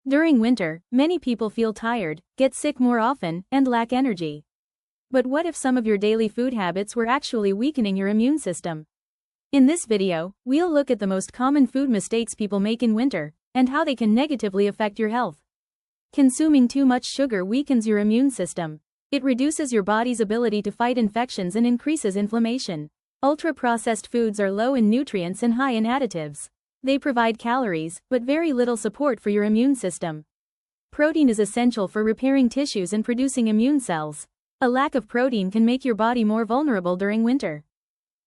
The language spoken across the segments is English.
During winter, many people feel tired, get sick more often, and lack energy. But what if some of your daily food habits were actually weakening your immune system? In this video, we'll look at the most common food mistakes people make in winter, and how they can negatively affect your health. Consuming too much sugar weakens your immune system. It reduces your body's ability to fight infections and increases inflammation. Ultra-processed foods are low in nutrients and high in additives. They provide calories, but very little support for your immune system. Protein is essential for repairing tissues and producing immune cells. A lack of protein can make your body more vulnerable during winter.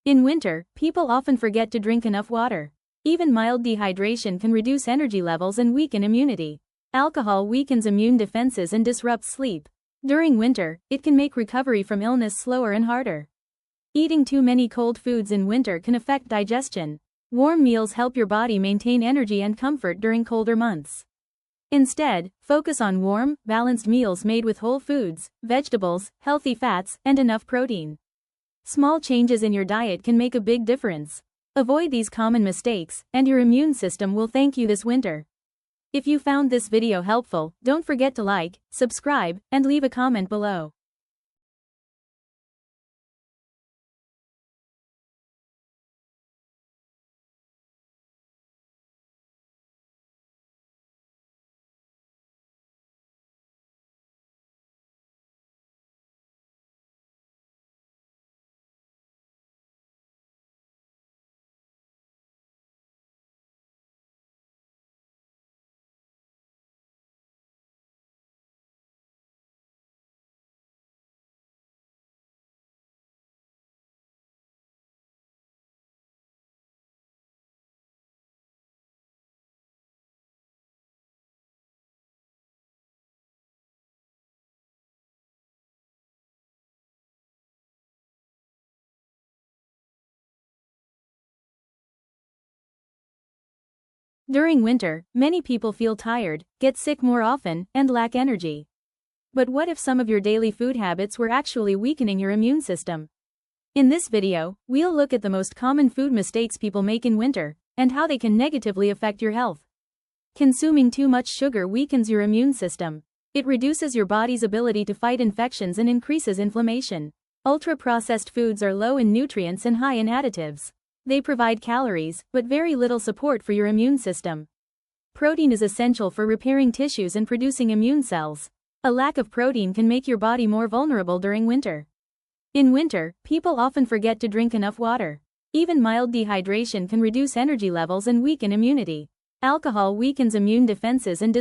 In winter, people often forget to drink enough water. Even mild dehydration can reduce energy levels and weaken immunity. Alcohol weakens immune defenses and disrupts sleep. During winter, it can make recovery from illness slower and harder. Eating too many cold foods in winter can affect digestion. Warm meals help your body maintain energy and comfort during colder months. Instead, focus on warm, balanced meals made with whole foods, vegetables, healthy fats, and enough protein. Small changes in your diet can make a big difference. Avoid these common mistakes, and your immune system will thank you this winter. If you found this video helpful, don't forget to like, subscribe, and leave a comment below. During winter, many people feel tired, get sick more often, and lack energy. But what if some of your daily food habits were actually weakening your immune system? In this video, we'll look at the most common food mistakes people make in winter, and how they can negatively affect your health. Consuming too much sugar weakens your immune system. It reduces your body's ability to fight infections and increases inflammation. Ultra-processed foods are low in nutrients and high in additives. They provide calories, but very little support for your immune system. Protein is essential for repairing tissues and producing immune cells. A lack of protein can make your body more vulnerable during winter. In winter, people often forget to drink enough water. Even mild dehydration can reduce energy levels and weaken immunity. Alcohol weakens immune defenses and